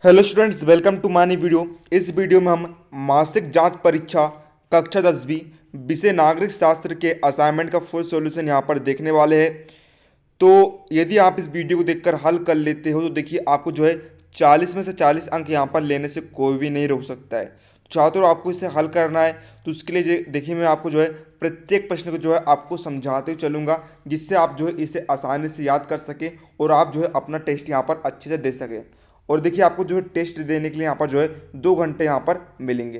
Hello students, welcome to मानी video. इस video में हम मासिक जांच परीक्षा कक्षा 10वीं विषय नागरिक शास्त्र के असाइनमेंट का फुल सॉल्यूशन यहाँ पर देखने वाले हैं। तो यदि आप इस वीडियो को देखकर हल कर लेते हो तो देखिए आपको जो है 40 में से 40 अंक यहाँ पर लेने से कोई भी नहीं रोक सकता है। छात्रों, आपको इसे हल करना है तो उसके लिए देखिए मैं आपको जो है प्रत्येक प्रश्न को जो है आपको समझाते हुए चलूँगा, जिससे आप जो है इसे आसानी से याद कर सकें और आप जो है अपना टेस्ट यहाँ पर अच्छे से दे सकें। और देखिए आपको जो है टेस्ट देने के लिए यहाँ पर जो है 2 घंटे यहाँ पर मिलेंगे।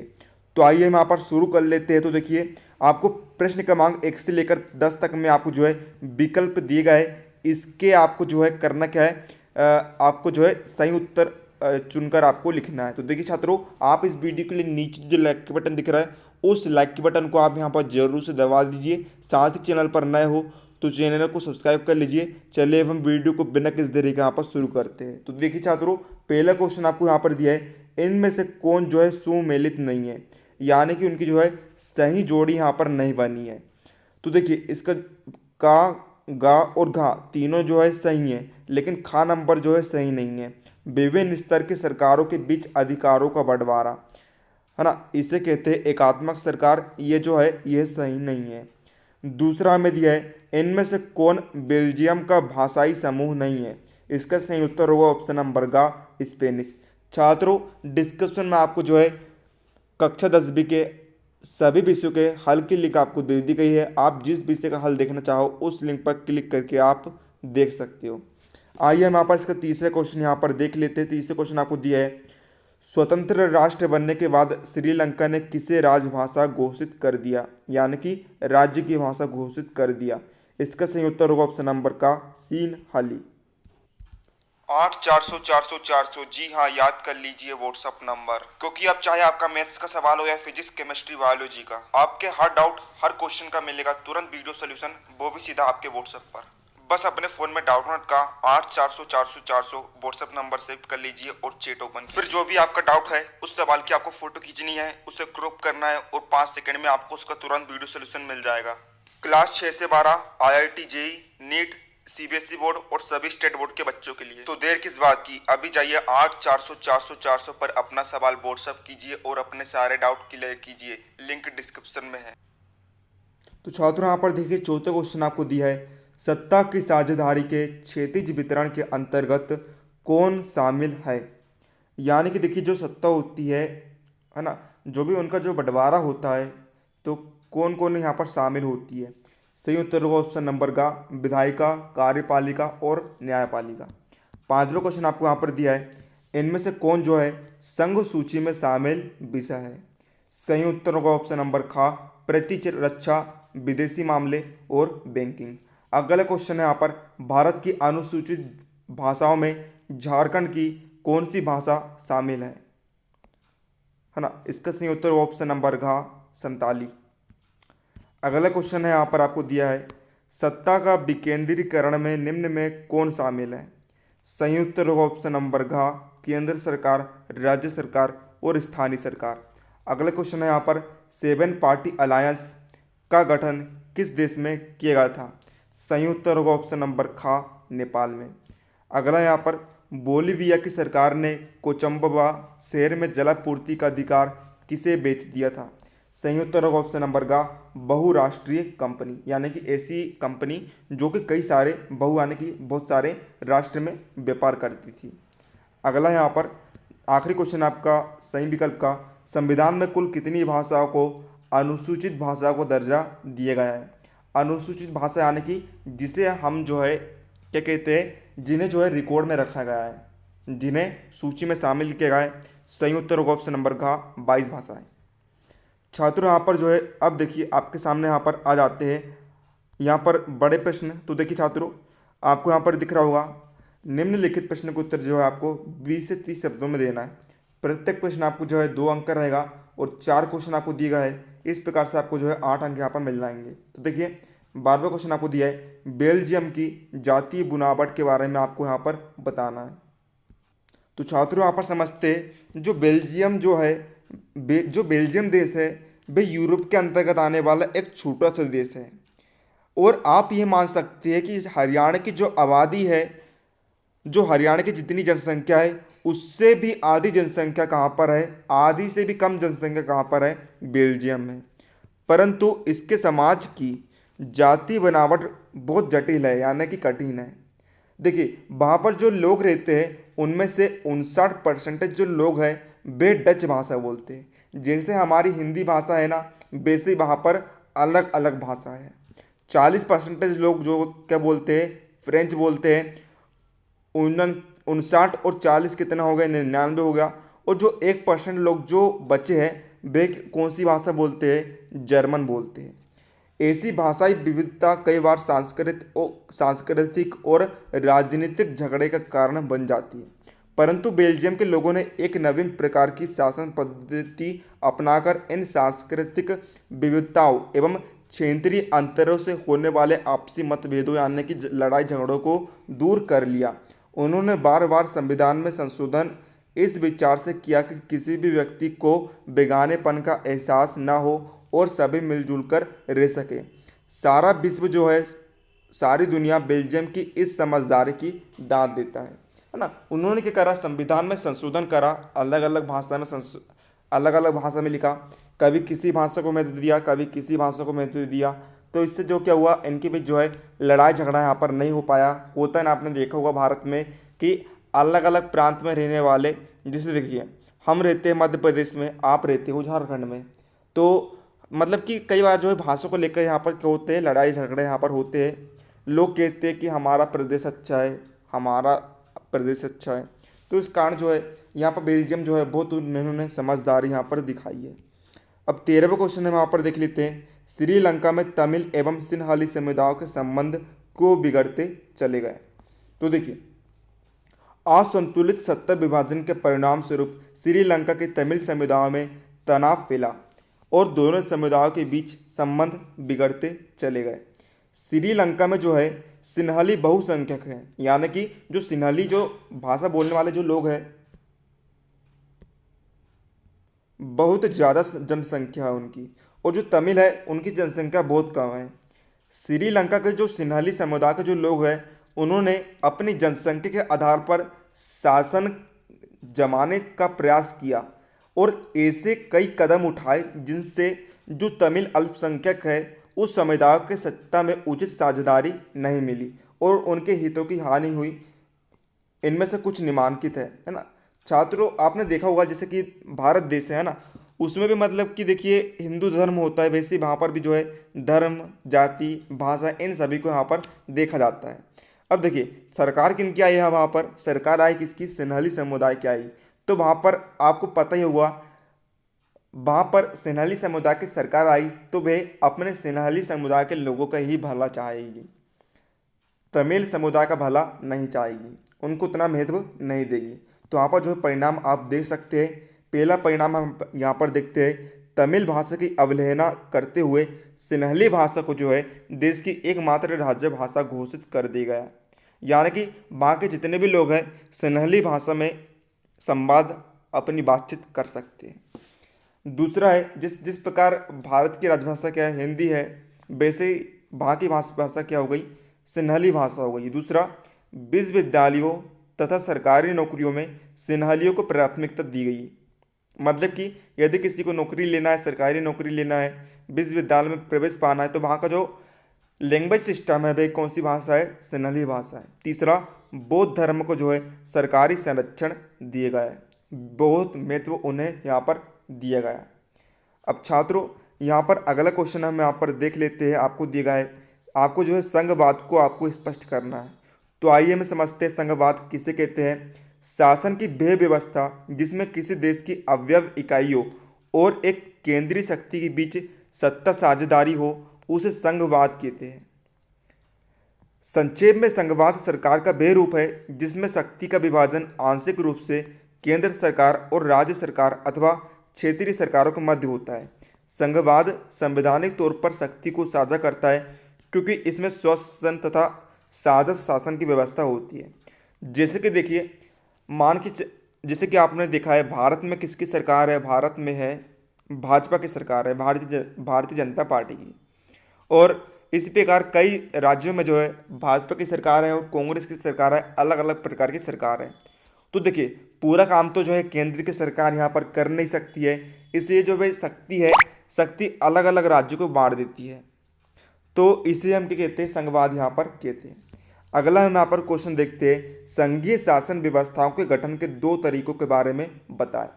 तो आइए हम यहाँ पर शुरू कर लेते हैं। तो देखिए आपको प्रश्न क्रमांक 1 से लेकर 10 तक में आपको जो है विकल्प दिए गए हैं। इसके आपको जो है करना क्या है, आपको जो है सही उत्तर चुनकर आपको लिखना है। तो देखिए छात्रों, आप इस वीडियो के लिए नीचे जो लाइक के बटन दिख रहा है उस लाइक के बटन को आप यहाँ पर जरूर से दबा दीजिए। साथ ही चैनल पर नए हो तो चैनल को सब्सक्राइब कर लीजिए। चलिए हम वीडियो को बिना किसी देरी के यहाँ पर शुरू करते हैं। तो देखिए छात्रों, पहला क्वेश्चन आपको यहाँ पर दिया है, इनमें से कौन जो है सुमेलित नहीं है, यानी कि उनकी जो है सही जोड़ी यहाँ पर नहीं बनी है। तो देखिए इसका का, गा और घा तीनों जो है सही है, लेकिन खा नंबर जो है सही नहीं है। विभिन्न स्तर के सरकारों के बीच अधिकारों का बंटवारा, है ना, इसे कहते हैं एकात्मक सरकार। ये जो है ये सही नहीं है। दूसरा हमें दिया है, इनमें से कौन बेल्जियम का भाषाई समूह नहीं है। इसका सही उत्तर होगा ऑप्शन नंबर गा, स्पेनिश। छात्रों, डिस्क्रिप्शन में आपको जो है कक्षा 10वीं के सभी विषयों के हल की लिंक आपको दे दी गई है। आप जिस विषय का हल देखना चाहो उस लिंक पर क्लिक करके आप देख सकते हो। आइए हम यहाँ पर इसका तीसरा क्वेश्चन यहाँ पर देख लेते हैं। तीसरा क्वेश्चन आपको दिया है, स्वतंत्र राष्ट्र बनने के बाद श्रीलंका ने किसे राजभाषा घोषित कर दिया, यानी कि राज्य की भाषा घोषित कर दिया। इसका सही उत्तर होगा ऑप्शन नंबर का सीन हाली। 8400 400 400, जी हाँ, याद कर लीजिए व्हाट्सअप नंबर, क्योंकि अब चाहे आपका मैथ्स का सवाल हो या फिजिक्स, केमिस्ट्री, बायोलॉजी का, आपके हर डाउट हर क्वेश्चन का मिलेगा तुरंत वीडियो सोल्यूशन, वो भी सीधा आपके व्हाट्सएप पर। बस अपने फोन में डाउनलोड का 8400 400 400 व्हाट्सएप नंबर सेव कर लीजिए और चैट ओपन। फिर जो भी आपका डाउट है उस सवाल की आपको फोटो खींचनी है, उसे क्रॉप करना है और 5 सेकंड में आपको उसका तुरंत वीडियो सोल्यूशन मिल जाएगा। क्लास 6 से 12 IIT JEE NEET CBSE board और सभी स्टेट बोर्ड के बच्चों के लिए। तो देर किस बात की, अभी जाइए 8400 400 400 पर अपना सवाल व्हाट्सएप कीजिए और अपने सारे डाउट क्लियर कीजिए, लिंक डिस्क्रिप्शन में है। तो छात्रों, यहाँ पर देखिए चौथा क्वेश्चन आपको दिया है, सत्ता की साझेदारी के क्षैतिज वितरण के अंतर्गत कौन शामिल है। यानी कि देखिए जो सत्ता होती है ना, जो भी उनका जो बंटवारा होता है, तो कौन कौन यहाँ पर शामिल होती है। सही उत्तर होगा ऑप्शन नंबर का विधायिका, कार्यपालिका और न्यायपालिका। पांचवा क्वेश्चन आपको यहाँ पर दिया है, इनमें से कौन जो है संघ सूची में शामिल विषय है। सही उत्तर होगा ऑप्शन नंबर खा, प्रतिरक्षा, विदेशी मामले और बैंकिंग। अगला क्वेश्चन है यहाँ पर, भारत की अनुसूचित भाषाओं में झारखंड की कौन सी भाषा शामिल है ना। इसका सही उत्तर ऑप्शन नंबर घा, संताली। अगला क्वेश्चन है यहाँ पर आपको दिया है, सत्ता का विकेंद्रीकरण में निम्न में कौन शामिल है। सही उत्तर होगा ऑप्शन नंबर घा, केंद्र सरकार, राज्य सरकार और स्थानीय सरकार। अगला क्वेश्चन है यहाँ पर, 7 पार्टी अलायंस का गठन किस देश में किया गया था। सही उत्तर होगा ऑप्शन नंबर खा, नेपाल में। अगला यहाँ पर, बोलीविया की सरकार ने कोचम्बा शहर में जलापूर्ति का अधिकार किसे बेच दिया था। सही उत्तर होगा ऑप्शन नंबर का बहुराष्ट्रीय कंपनी, यानी कि ऐसी कंपनी जो कि कई सारे यानी कि बहुत सारे राष्ट्र में व्यापार करती थी। अगला यहाँ पर आखिरी क्वेश्चन आपका सही विकल्प का, संविधान में कुल कितनी भाषाओं को अनुसूचित भाषा को दर्जा दिया गया है। अनुसूचित भाषा यानी कि जिसे हम जो है क्या कहते हैं, जिन्हें जो है रिकॉर्ड में रखा गया है, जिन्हें सूची में शामिल किया गया है। सही उत्तर होगा ऑप्शन नंबर का 22 भाषाएं। छात्रों, यहाँ पर जो है अब देखिए आपके सामने यहाँ पर आ जाते हैं यहाँ पर बड़े प्रश्न। तो देखिए छात्रों, आपको यहाँ पर दिख रहा होगा, निम्नलिखित प्रश्न का उत्तर जो है आपको 20 से 30 शब्दों में देना है। प्रत्येक प्रश्न आपको जो है 2 अंक का रहेगा और 4 क्वेश्चन आपको दिए गए हैं। इस प्रकार से आपको जो है 8 अंक यहाँ पर मिल जाएंगे। तो देखिए 12वां क्वेश्चन आपको दिया है, बेल्जियम की जातीय बुनावट के बारे में आपको यहाँ पर बताना है। तो छात्रों, यहाँ पर समझते हैं, जो बेल्जियम देश है वह यूरोप के अंतर्गत आने वाला एक छोटा सा देश है। और आप ये मान सकते हैं कि हरियाणा की जो आबादी है, जो हरियाणा की जितनी जनसंख्या है उससे भी आधी जनसंख्या कहाँ पर है, आधी से भी कम जनसंख्या कहाँ पर है, बेल्जियम में। परंतु इसके समाज की जाति बनावट बहुत जटिल है, यानी कि कठिन है। देखिए वहाँ पर जो लोग रहते हैं उनमें से 59% जो लोग हैं वे डच भाषा बोलते हैं। जैसे हमारी हिंदी भाषा है ना, वैसे वहाँ पर अलग अलग भाषा है। 40% लोग जो क्या बोलते हैं, फ्रेंच बोलते हैं। 59 और 40 कितना हो गया, 99 हो गया। और जो 1% लोग जो बचे हैं वे कौन सी भाषा बोलते हैं, जर्मन बोलते हैं। ऐसी भाषाई विविधता कई बार सांस्कृतिक और राजनीतिक झगड़े का कारण बन जाती है। परंतु बेल्जियम के लोगों ने एक नवीन प्रकार की शासन पद्धति अपनाकर इन सांस्कृतिक विविधताओं एवं क्षेत्रीय अंतरों से होने वाले आपसी मतभेदों यानी कि लड़ाई झगड़ों को दूर कर लिया। उन्होंने बार बार संविधान में संशोधन इस विचार से किया कि किसी भी व्यक्ति को बेगानेपन का एहसास न हो और सभी मिलजुल कर रह सके। सारा विश्व जो है, सारी दुनिया बेल्जियम की इस समझदारी की दाद देता है ना। उन्होंने क्या करा, संविधान में संशोधन करा, अलग अलग भाषा में अलग अलग भाषा में लिखा, कभी किसी भाषा को महत्व दिया, कभी किसी भाषा को महत्व दिया। तो इससे जो क्या हुआ, इनके बीच जो है लड़ाई झगड़ा यहाँ पर नहीं हो पाया। होता है ना, आपने देखा होगा भारत में कि अलग अलग प्रांत में रहने वाले, जैसे देखिए हम रहते हैं मध्य प्रदेश में, आप रहते हो झारखंड में, तो मतलब कि कई बार जो है भाषा को लेकर यहाँ पर क्या होते हैं, लड़ाई झगड़े यहाँ पर होते हैं। लोग कहते हैं कि हमारा प्रदेश अच्छा है, हमारा प्रदेश अच्छा है। तो इस कारण जो है यहाँ पर बेल्जियम जो है बहुत उन्होंने समझदारी यहाँ पर दिखाई है। अब 13वां क्वेश्चन हम यहाँ पर देख लेते हैं। श्रीलंका में तमिल एवं सिंहली समुदायों के संबंध को बिगड़ते चले गए। तो देखिए, असंतुलित सत्ता विभाजन के परिणाम स्वरूप श्रीलंका के तमिल समुदाय में तनाव फैला और दोनों समुदायों के बीच संबंध बिगड़ते चले गए। श्रीलंका में जो है सिन्हली बहुसंख्यक हैं, यानी कि जो सिन्हली जो भाषा बोलने वाले जो लोग हैं बहुत ज़्यादा जनसंख्या है उनकी, और जो तमिल है उनकी जनसंख्या बहुत कम है। श्रीलंका के जो सिन्हली समुदाय के जो लोग हैं उन्होंने अपनी जनसंख्या के आधार पर शासन जमाने का प्रयास किया और ऐसे कई कदम उठाए जिनसे जो तमिल अल्पसंख्यक है उस समुदाय के सत्ता में उचित साझेदारी नहीं मिली और उनके हितों की हानि हुई। इनमें से कुछ निम्नलिखित है ना। छात्रों, आपने देखा होगा जैसे कि भारत देश है ना, उसमें भी मतलब कि देखिए हिंदू धर्म होता है, वैसे वहाँ पर भी जो है धर्म, जाति, भाषा, इन सभी को यहाँ पर देखा जाता है। अब देखिए सरकार किनकी आई है, वहाँ पर सरकार आई किसकी, सिन्हली समुदाय की आई। तो वहाँ पर आपको पता ही होगा, वहाँ पर सिन्हली समुदाय की सरकार आई तो वे अपने सिन्हली समुदाय के लोगों का ही भला चाहेगी, तमिल समुदाय का भला नहीं चाहेगी, उनको उतना महत्व नहीं देगी। तो यहाँ पर जो परिणाम आप देख सकते हैं। पहला परिणाम हम यहाँ पर देखते हैं, तमिल भाषा की अवहेलना करते हुए सिन्हली भाषा को जो है देश की एकमात्र राज्य भाषा घोषित कर दिया गया। यानी कि वहाँ के जितने भी लोग हैं सिन्हली भाषा में संवाद अपनी बातचीत कर सकते हैं। दूसरा है, जिस प्रकार भारत की राजभाषा क्या है, हिंदी है, वैसे ही वहाँ की भाषा क्या हो गई, सिन्हली भाषा हो गई। दूसरा, विश्वविद्यालयों तथा सरकारी नौकरियों में सिन्हलियों को प्राथमिकता दी गई। मतलब कि यदि किसी को नौकरी लेना है, सरकारी नौकरी लेना है, विश्वविद्यालय में प्रवेश पाना है, तो वहाँ का जो लैंग्वेज सिस्टम है भाई कौन सी भाषा है, सिन्हली भाषा है। तीसरा, बौद्ध धर्म को जो है सरकारी संरक्षण दिए गया है, बहुत महत्व उन्हें यहाँ पर दिया गया है। अब छात्रों, यहाँ पर अगला क्वेश्चन हम यहाँ पर देख लेते हैं, आपको दिया गया है, आपको जो है संघवाद को आपको स्पष्ट करना है। तो आइए हम समझते हैं संघवाद किसे कहते हैं। शासन की वह व्यवस्था जिसमें किसी देश की अवयव इकाइयों और एक केंद्रीय शक्ति के बीच सत्ता साझेदारी हो, उसे संघवाद कहते हैं। संक्षेप में संघवाद सरकार का वह रूप है जिसमें शक्ति का विभाजन आंशिक रूप से केंद्र सरकार और राज्य सरकार अथवा क्षेत्रीय सरकारों के मध्य होता है। संघवाद संवैधानिक तौर पर शक्ति को साझा करता है क्योंकि इसमें स्वशासन तथा साझा शासन की व्यवस्था होती है। जैसे कि देखिए, जैसे कि आपने देखा है भारत में किसकी सरकार है, भारत में है भाजपा की सरकार है, भारतीय जनता पार्टी की। और इसी प्रकार कई राज्यों में जो है भाजपा की सरकार है और कांग्रेस की सरकार है, अलग अलग प्रकार की सरकार है। तो देखिए पूरा काम तो जो है केंद्र की सरकार यहाँ पर कर नहीं सकती है, इसलिए जो भाई शक्ति अलग अलग राज्यों को बांट देती है। तो इसे हम क्या कहते हैं, संघवाद यहाँ पर कहते हैं। अगला हम यहाँ पर क्वेश्चन देखते हैं, संघीय शासन व्यवस्थाओं के गठन के दो तरीकों के बारे में बताएं।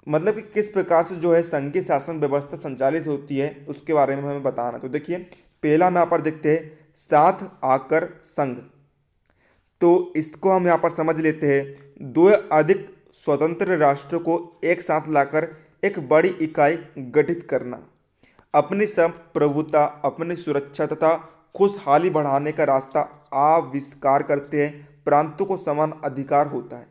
मतलब कि किस प्रकार से जो है संघीय शासन व्यवस्था संचालित होती है उसके बारे में हमें बताना। तो देखिए, पहला हम यहाँ पर देखते हैं, साथ आकर संघ। तो इसको हम यहाँ पर समझ लेते हैं, दो या अधिक स्वतंत्र राष्ट्रों को एक साथ लाकर एक बड़ी इकाई गठित करना, अपनी संप्रभुता, अपनी सुरक्षा तथा खुशहाली बढ़ाने का रास्ता आविष्कार करते हैं। प्रांतों को समान अधिकार होता है।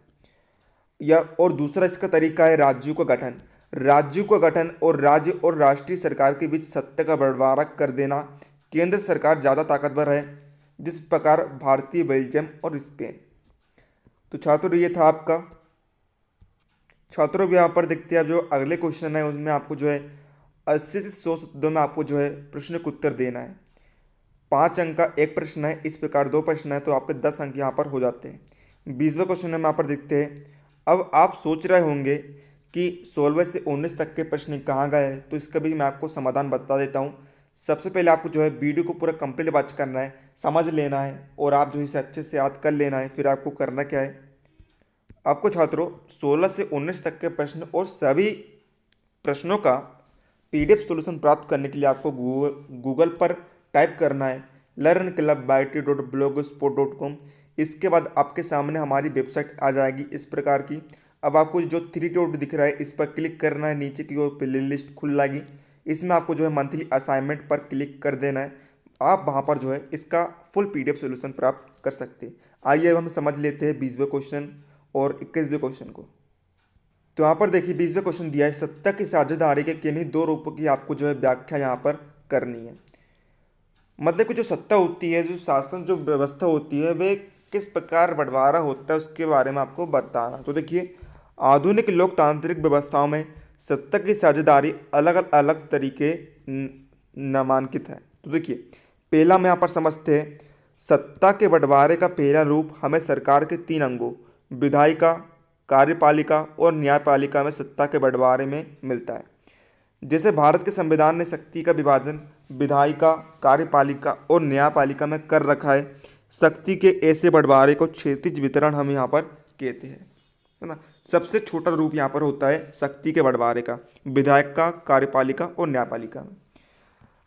या और दूसरा इसका तरीका है राज्यों का गठन। राज्यों का गठन और राज्य और राष्ट्रीय सरकार के बीच सत्ता का बंटवारा कर देना। केंद्र सरकार ज़्यादा ताकतवर है, जिस प्रकार भारतीय, बेल्जियम और स्पेन। तो छात्रों ये था आपका। छात्रों भी यहाँ पर देखते हैं, अब जो अगले क्वेश्चन है उसमें आपको जो है 80 से 100 शब्दों में आपको जो है प्रश्न का उत्तर देना है। 5 अंक का एक प्रश्न है, इस प्रकार 2 प्रश्न है तो आपके 10 अंक यहाँ पर हो जाते हैं। 20वें क्वेश्चन में यहाँ पर देखते हैं। अब आप सोच रहे होंगे कि 16वें से 19 तक के प्रश्न कहाँ गए, तो इसका भी मैं आपको समाधान बता देता हूँ। सबसे पहले आपको जो है वीडियो को पूरा कंप्लीट वॉच करना है, समझ लेना है और आप जो है इसे अच्छे से याद कर लेना है। फिर आपको करना क्या है, आपको छात्रों 16 से 19 तक के प्रश्न और सभी प्रश्नों का PDF सॉल्यूशन प्राप्त करने के लिए आपको गूगल पर टाइप करना है learnclub.it.blogspot.com। इसके बाद आपके सामने हमारी वेबसाइट आ जाएगी इस प्रकार की। अब आपको जो 3 डॉट दिख रहा है इस पर क्लिक करना है, नीचे की ओर प्ले लिस्ट खुल जाएगी। इसमें आपको जो है मंथली असाइनमेंट पर क्लिक कर देना है। आप वहाँ पर जो है इसका फुल PDF सॉल्यूशन प्राप्त कर सकते हैं। आइए अब हम समझ लेते हैं 20वें क्वेश्चन और 21वें क्वेश्चन को। तो यहाँ पर देखिए 20वें क्वेश्चन दिया है, सत्ता की साझेदारी के किन्हीं दो रूपों की आपको जो है व्याख्या यहाँ पर करनी है। मतलब कि जो सत्ता होती है, जो शासन जो व्यवस्था होती है, वे किस प्रकार बंटवारा होता है उसके बारे में आपको बताना। तो देखिए, आधुनिक लोकतांत्रिक व्यवस्थाओं में सत्ता की साझेदारी अलग अलग तरीके नामांकित है। तो देखिए, पहला में यहाँ पर समझते हैं, सत्ता के बंटवारे का पहला रूप हमें सरकार के 3 अंगों विधायिका, कार्यपालिका और न्यायपालिका में सत्ता के बंटवारे में मिलता है। जैसे भारत के संविधान ने शक्ति का विभाजन विधायिका, कार्यपालिका और न्यायपालिका में कर रखा है। शक्ति के ऐसे बंटवारे को क्षैतिज वितरण हम यहाँ पर कहते हैं, है ना। सबसे छोटा रूप यहाँ पर होता है शक्ति के बंटवारे का विधायिका, कार्यपालिका और न्यायपालिका में।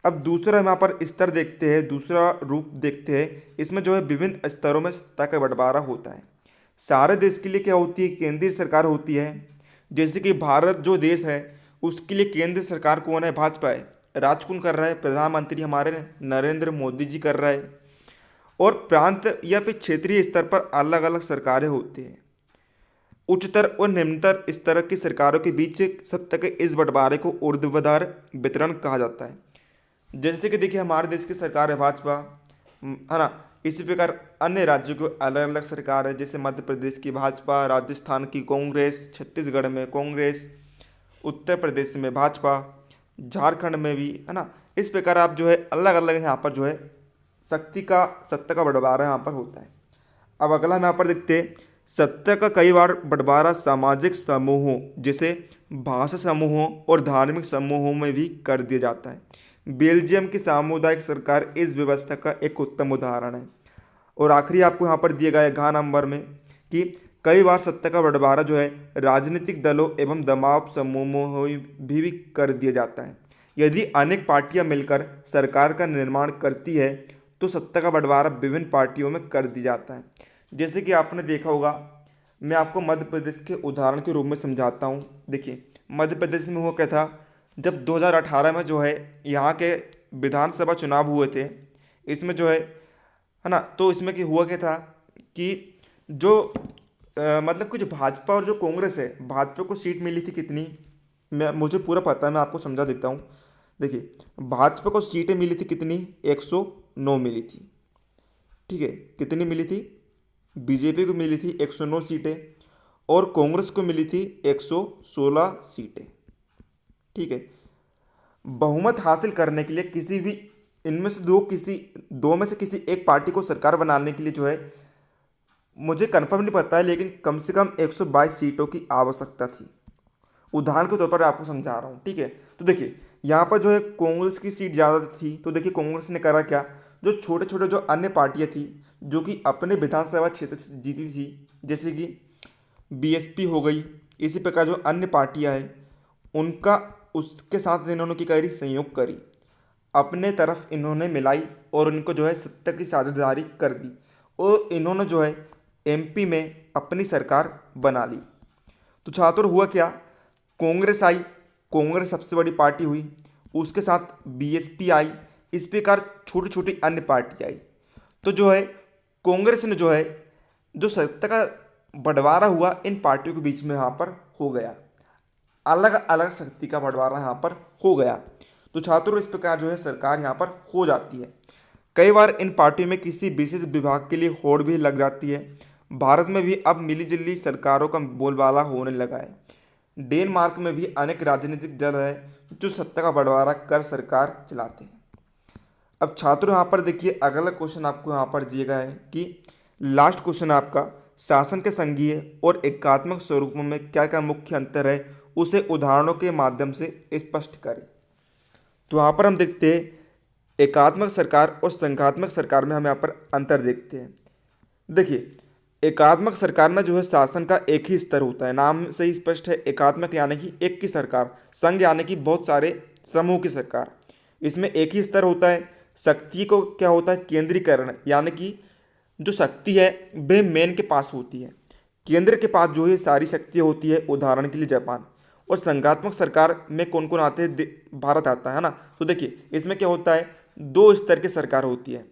अब दूसरा हम यहाँ पर स्तर देखते हैं, दूसरा रूप देखते हैं। इसमें जो है विभिन्न स्तरों में सत्ता का बंटवारा होता है। सारे देश के लिए क्या होती है, केंद्रीय सरकार होती है। जैसे कि भारत जो देश है उसके लिए केंद्र सरकार कौन है, भाजपा है। राज कौन कर रहा है, प्रधानमंत्री हमारे नरेंद्र मोदी जी कर रहा है। और प्रांत या फिर क्षेत्रीय स्तर पर अलग अलग सरकारें होती हैं। उच्चतर और निम्नतर स्तर की सरकारों के बीच सत्ता के इस बंटवारे को ऊर्ध्वाधर वितरण कहा जाता है। जैसे कि देखिए, हमारे देश की सरकार है भाजपा, है ना। इसी प्रकार अन्य राज्यों की अलग अलग सरकार है, जैसे मध्य प्रदेश की भाजपा, राजस्थान की कांग्रेस, छत्तीसगढ़ में कांग्रेस, उत्तर प्रदेश में भाजपा, झारखंड में भी, है ना। इस प्रकार आप जो है अलग अलग यहाँ पर जो है सत्ता का बंटवारा यहाँ पर होता है। अब अगला हम यहाँ पर देखते हैं, सत्ता का कई बार बंटवारा सामाजिक समूहों जैसे भाषा समूहों और धार्मिक समूहों में भी कर दिया जाता है। बेल्जियम की सामुदायिक सरकार इस व्यवस्था का एक उत्तम उदाहरण है। और आखिरी आपको यहाँ पर दिया गया है घ नंबर में कि कई बार सत्ता का बंटवारा जो है राजनीतिक दलों एवं दबाव समूहों भी कर दिया जाता है। यदि अनेक पार्टियां मिलकर सरकार का निर्माण करती है तो सत्ता का बंटवारा विभिन्न पार्टियों में कर दिया जाता है। जैसे कि आपने देखा होगा, मैं आपको मध्य प्रदेश के उदाहरण के रूप में समझाता हूँ। देखिए, मध्य प्रदेश में हुआ क्या था, जब 2018 में जो है यहाँ के विधानसभा चुनाव हुए थे, इसमें जो है ना, तो इसमें हुआ क्या था कि जो मतलब कि जो भाजपा और जो कांग्रेस है, भाजपा को सीट मिली थी कितनी, मुझे पूरा पता है, मैं आपको समझा देता हूँ। देखिए, भाजपा को सीटें मिली थी कितनी, 109 मिली थी। ठीक है, कितनी मिली थी, बीजेपी को मिली थी 109 सीटें और कांग्रेस को मिली थी 116 सीटें। ठीक है, बहुमत हासिल करने के लिए किसी भी इनमें से दो में से किसी एक पार्टी को सरकार बनाने के लिए जो है मुझे कंफर्म नहीं पता है, लेकिन कम से कम 122 सीटों की आवश्यकता थी। उदाहरण के तौर पर आपको समझा रहा हूँ, ठीक है। तो देखिए यहाँ पर जो है कांग्रेस की सीट ज़्यादा थी, तो देखिए कांग्रेस ने करा क्या, जो छोटे छोटे जो अन्य पार्टियाँ थी जो कि अपने विधानसभा क्षेत्र से जीती थी, जैसे कि बीएसपी हो गई, इसी प्रकार जो अन्य पार्टियाँ हैं उनका उसके साथ इन्होंने की करी, संयोग करी, अपने तरफ इन्होंने मिलाई और उनको जो है सत्ता की साझेदारी कर दी और इन्होंने जो है एमपी में अपनी सरकार बना ली। तो छात्र हुआ क्या, कांग्रेस आई, कांग्रेस सबसे बड़ी पार्टी हुई, उसके साथ बीएसपी आई, इस प्रकार छोटी छोटी अन्य पार्टी आई। तो जो है कांग्रेस ने जो है जो सत्ता का बंटवारा हुआ इन पार्टियों के बीच में यहाँ पर हो गया, अलग अलग शक्ति का बंटवारा यहाँ पर हो गया। तो छात्रों इस प्रकार जो है सरकार यहाँ पर हो जाती है। कई बार इन पार्टियों में किसी विशेष विभाग के लिए होड़ भी लग जाती है। भारत में भी अब मिलीजुली सरकारों का बोलबाला होने लगा है। डेनमार्क में भी अनेक राजनीतिक दल है जो सत्ता का बंटवारा कर सरकार चलाते हैं। अब छात्रों यहाँ पर देखिए अगला क्वेश्चन आपको यहाँ पर दिया गया है कि लास्ट क्वेश्चन आपका, शासन के संघीय और एकात्मक स्वरूपों में क्या क्या मुख्य अंतर है, उसे उदाहरणों के माध्यम से स्पष्ट करें। तो यहाँ पर हम देखते हैं एकात्मक सरकार और संघात्मक सरकार में हम यहाँ पर अंतर देखते हैं। देखिए एकात्मक सरकार में जो है शासन का एक ही स्तर होता है, नाम से ही स्पष्ट है, एकात्मक यानी कि एक की सरकार, संघ यानी कि बहुत सारे समूह की सरकार, इसमें एक ही स्तर होता है। शक्ति को क्या होता है, केंद्रीकरण, यानी कि जो शक्ति है वह मेन के पास होती है, केंद्र के पास जो है सारी शक्तियाँ होती है, उदाहरण के लिए जापान। और संघात्मक सरकार में कौन कौन आते हैं, भारत आता है ना। तो देखिए इसमें क्या होता है, दो स्तर की सरकार होती है।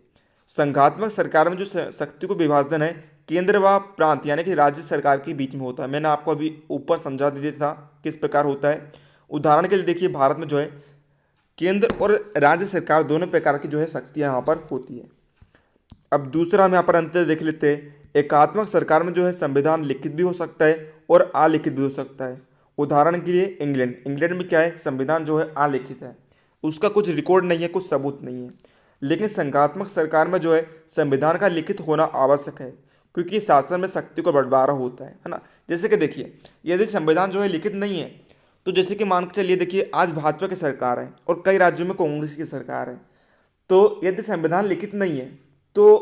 संघात्मक सरकार में जो शक्ति को विभाजन है केंद्र व प्रांत यानी कि राज्य सरकार के बीच में होता है। मैंने आपको अभी ऊपर समझा दिया था किस प्रकार होता है। उदाहरण के लिए देखिए भारत में जो है केंद्र और राज्य सरकार दोनों प्रकार की जो है शक्तियाँ यहाँ पर होती है। अब दूसरा हम यहाँ पर अंतर देख लेते हैं। एकात्मक सरकार में जो है संविधान लिखित भी हो सकता है और अलिखित भी हो सकता है। उदाहरण के लिए इंग्लैंड में क्या है, संविधान जो है अलिखित है, उसका कुछ रिकॉर्ड नहीं है, कुछ सबूत नहीं है। लेकिन संघात्मक सरकार में जो है संविधान का लिखित होना आवश्यक है, क्योंकि शासन में शक्ति को बंटवारा होता है ना। जैसे कि देखिए यदि संविधान जो है लिखित नहीं है, तो जैसे कि मान के चलिए देखिए आज भाजपा की सरकार है और कई राज्यों में कांग्रेस की सरकार है, तो यदि संविधान लिखित नहीं है तो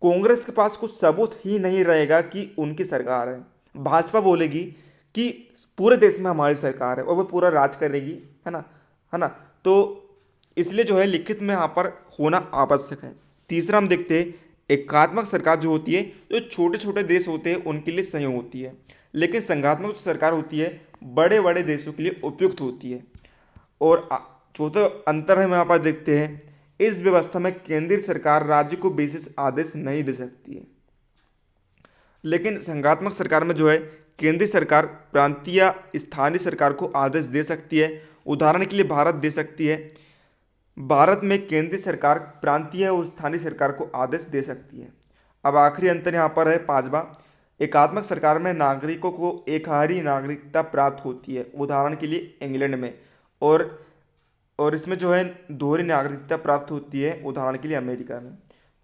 कांग्रेस के पास कुछ सबूत ही नहीं रहेगा कि उनकी सरकार है। भाजपा बोलेगी कि पूरे देश में हमारी सरकार है और वो पूरा राज करेगी, है ना। तो इसलिए जो है लिखित में यहाँ पर होना आवश्यक है। तीसरा हम देखते हैं एकात्मक सरकार जो होती है, जो छोटे छोटे देश होते हैं उनके लिए सही होती है, लेकिन संघात्मक जो सरकार होती है बड़े बड़े देशों के लिए उपयुक्त होती है। और चौथा अंतर हम यहाँ पर देखते हैं, इस व्यवस्था में केंद्रीय सरकार राज्य को विशेष आदेश नहीं दे सकती है, लेकिन संघात्मक सरकार में जो है केंद्रीय सरकार प्रांतीय या स्थानीय सरकार को आदेश दे सकती है। उदाहरण के लिए भारत दे सकती है, भारत में केंद्रीय सरकार प्रांतीय और स्थानीय सरकार को आदेश दे सकती है। अब आखिरी अंतर यहाँ पर है पांचवा, एकात्मक सरकार में नागरिकों को एकहारी नागरिकता प्राप्त होती है, उदाहरण के लिए इंग्लैंड में, और इसमें जो है दोहरी नागरिकता प्राप्त होती है, उदाहरण के लिए अमेरिका में।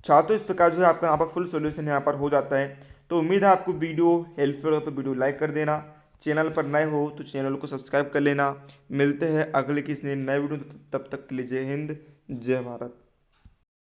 छात्रों इस प्रकार जो है आपका यहाँ पर फुल सॉल्यूशन यहाँ पर हो जाता है। तो उम्मीद है आपको वीडियो हेल्पफुल हो तो वीडियो लाइक कर देना, चैनल पर नए हो तो चैनल को सब्सक्राइब कर लेना। मिलते हैं अगले किसी नए वीडियो, तब तक के लिए जय हिंद जय भारत।